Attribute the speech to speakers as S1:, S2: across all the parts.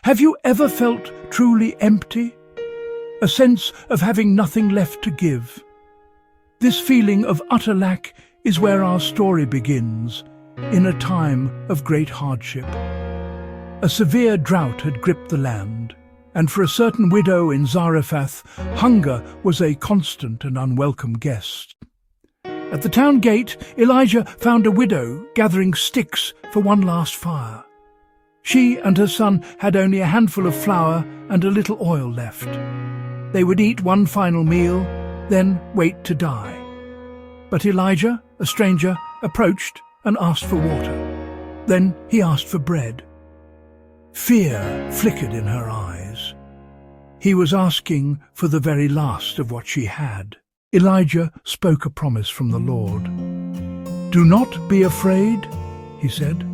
S1: Have you ever felt truly empty? A sense of having nothing left to give? This feeling of utter lack is where our story begins, in a time of great hardship. A severe drought had gripped the land, and for a certain widow in Zarephath, hunger was a constant and unwelcome guest. At the town gate, Elijah found a widow gathering sticks for one last fire. She and her son had only a handful of flour and a little oil left. They would eat one final meal, then wait to die. But Elijah, a stranger, approached and asked for water. Then he asked for bread. Fear flickered in her eyes. He was asking for the very last of what she had. Elijah spoke a promise from the Lord. "Do not be afraid," he said.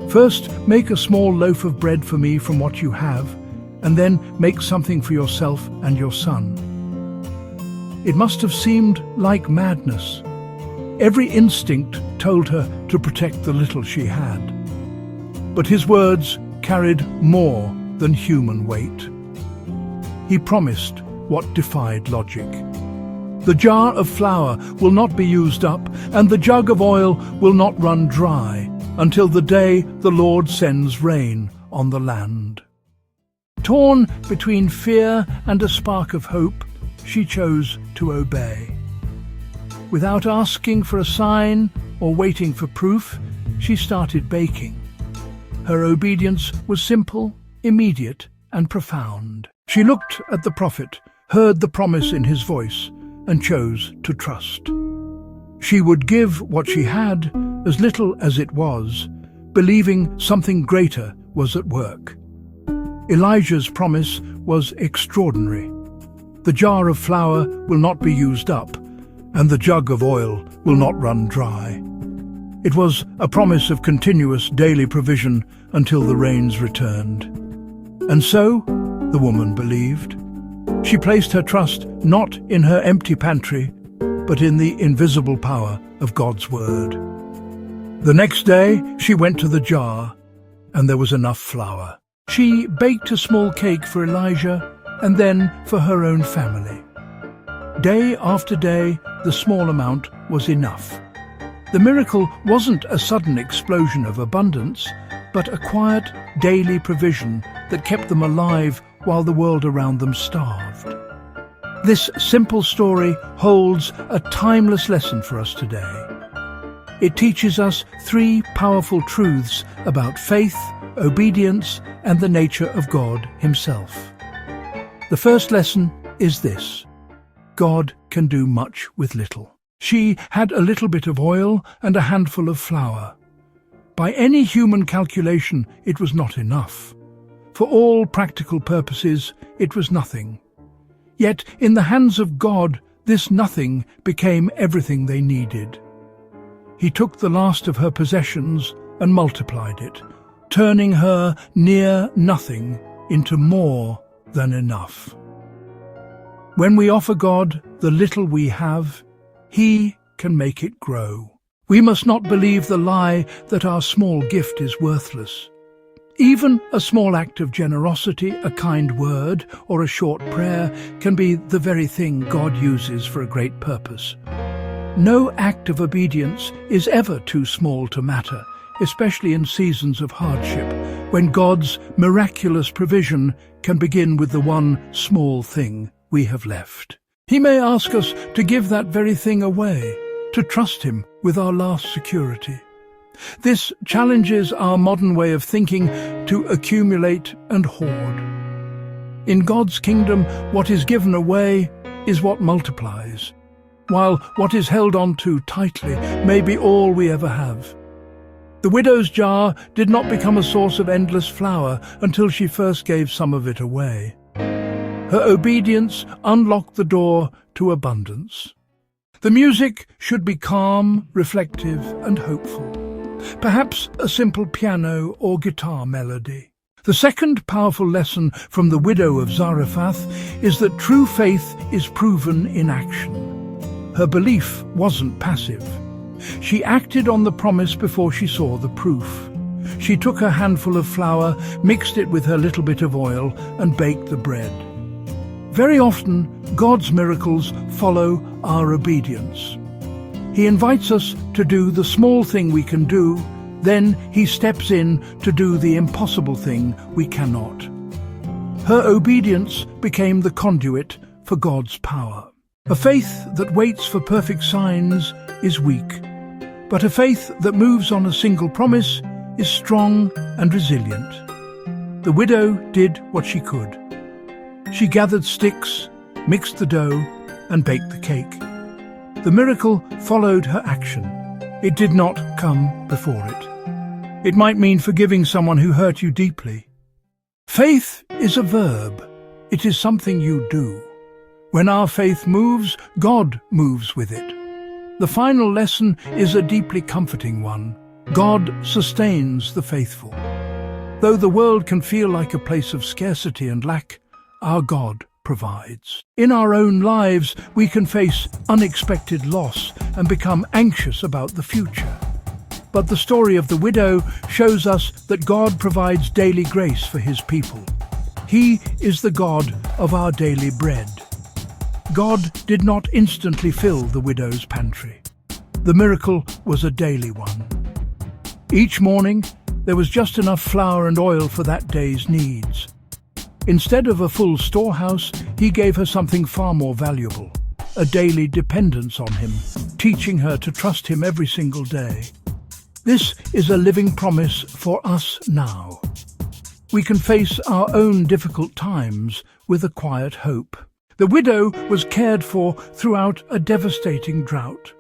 S1: "First make a small loaf of bread for me from what you have, and then make something for yourself and your son." It must have seemed like madness. Every instinct told her to protect the little she had. But his words carried more than human weight. He promised what defied logic. The jar of flour will not be used up, and the jug of oil will not run dry, until the day the Lord sends rain on the land. Torn between fear and a spark of hope, she chose to obey. Without asking for a sign or waiting for proof, she started baking. Her obedience was simple, immediate, and profound. She looked at the prophet, heard the promise in his voice, and chose to trust. She would give what she had, as little as it was, believing something greater was at work. Elijah's promise was extraordinary. The jar of flour will not be used up, and the jug of oil will not run dry. It was a promise of continuous daily provision until the rains returned. And so, the woman believed. She placed her trust not in her empty pantry, but in the invisible power of God's word. The next day, she went to the jar, and there was enough flour. She baked a small cake for Elijah, and then for her own family. Day after day, the small amount was enough. The miracle wasn't a sudden explosion of abundance, but a quiet, daily provision that kept them alive while the world around them starved. This simple story holds a timeless lesson for us today. It teaches us three powerful truths about faith, obedience, and the nature of God Himself. The first lesson is this: God can do much with little. She had a little bit of oil and a handful of flour. By any human calculation, it was not enough. For all practical purposes, it was nothing. Yet, in the hands of God, this nothing became everything they needed. He took the last of her possessions and multiplied it, turning her near nothing into more than enough. When we offer God the little we have, He can make it grow. We must not believe the lie that our small gift is worthless. Even a small act of generosity, a kind word, or a short prayer can be the very thing God uses for a great purpose. No act of obedience is ever too small to matter, especially in seasons of hardship, when God's miraculous provision can begin with the one small thing we have left. He may ask us to give that very thing away, to trust Him with our last security. This challenges our modern way of thinking to accumulate and hoard. In God's kingdom, what is given away is what multiplies, while what is held on to tightly may be all we ever have. The widow's jar did not become a source of endless flour until she first gave some of it away. Her obedience unlocked the door to abundance. The music should be calm, reflective, and hopeful. Perhaps a simple piano or guitar melody. The second powerful lesson from the widow of Zarephath is that true faith is proven in action. Her belief wasn't passive. She acted on the promise before she saw the proof. she took her handful of flour, mixed it with her little bit of oil, and baked the bread. Very often, God's miracles follow our obedience. He invites us to do the small thing we can do, then He steps in to do the impossible thing we cannot. Her obedience became the conduit for God's power. A faith that waits for perfect signs is weak, but a faith that moves on a single promise is strong and resilient. The widow did what she could. She gathered sticks, mixed the dough, and baked the cake. The miracle followed her action. It did not come before it. It might mean forgiving someone who hurt you deeply. Faith is a verb. It is something you do. When our faith moves, God moves with it. The final lesson is a deeply comforting one. God sustains the faithful. Though the world can feel like a place of scarcity and lack, our God provides. In our own lives, we can face unexpected loss and become anxious about the future. But the story of the widow shows us that God provides daily grace for His people. He is the God of our daily bread. God did not instantly fill the widow's pantry. The miracle was a daily one. Each morning, there was just enough flour and oil for that day's needs. Instead of a full storehouse, He gave her something far more valuable, a daily dependence on Him, teaching her to trust Him every single day. This is a living promise for us now. We can face our own difficult times with a quiet hope. The widow was cared for throughout a devastating drought.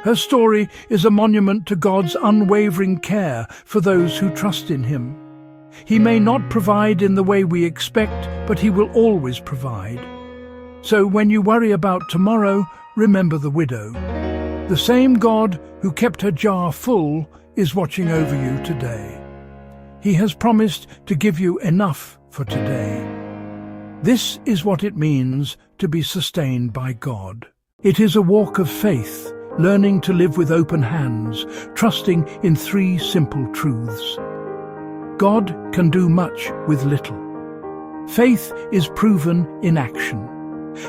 S1: Her story is a monument to God's unwavering care for those who trust in Him. He may not provide in the way we expect, but He will always provide. So when you worry about tomorrow, remember the widow. The same God who kept her jar full is watching over you today. He has promised to give you enough for today. This is what it means to be sustained by God. It is a walk of faith, learning to live with open hands, trusting in 3 simple truths. God can do much with little. Faith is proven in action,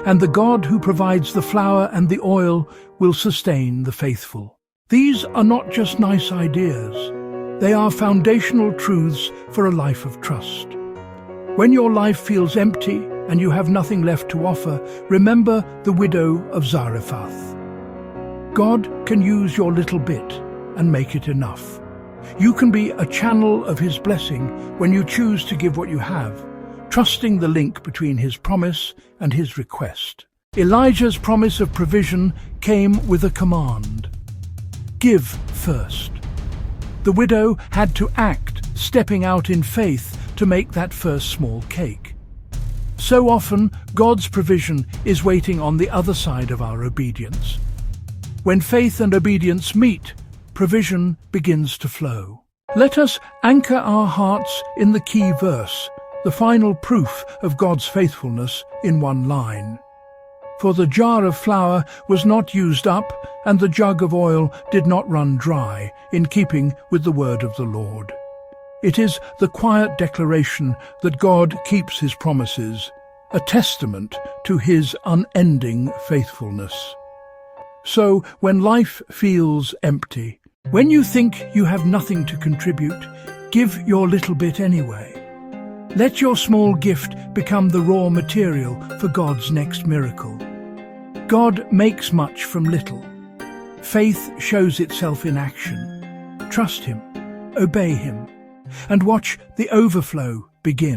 S1: and the God who provides the flour and the oil will sustain the faithful. These are not just nice ideas. They are foundational truths for a life of trust. When your life feels empty and you have nothing left to offer, remember the widow of Zarephath. God can use your little bit and make it enough. You can be a channel of His blessing when you choose to give what you have, trusting the link between His promise and His request. Elijah's promise of provision came with a command: give first. The widow had to act, stepping out in faith to make that first small cake. So often, God's provision is waiting on the other side of our obedience. When faith and obedience meet, provision begins to flow. Let us anchor our hearts in the key verse, the final proof of God's faithfulness in one line. For the jar of flour was not used up, and the jug of oil did not run dry, in keeping with the word of the Lord. It is the quiet declaration that God keeps His promises, a testament to His unending faithfulness. So, when life feels empty, when you think you have nothing to contribute, give your little bit anyway. Let your small gift become the raw material for God's next miracle. God makes much from little. Faith shows itself in action. Trust Him, obey Him, and watch the overflow begin.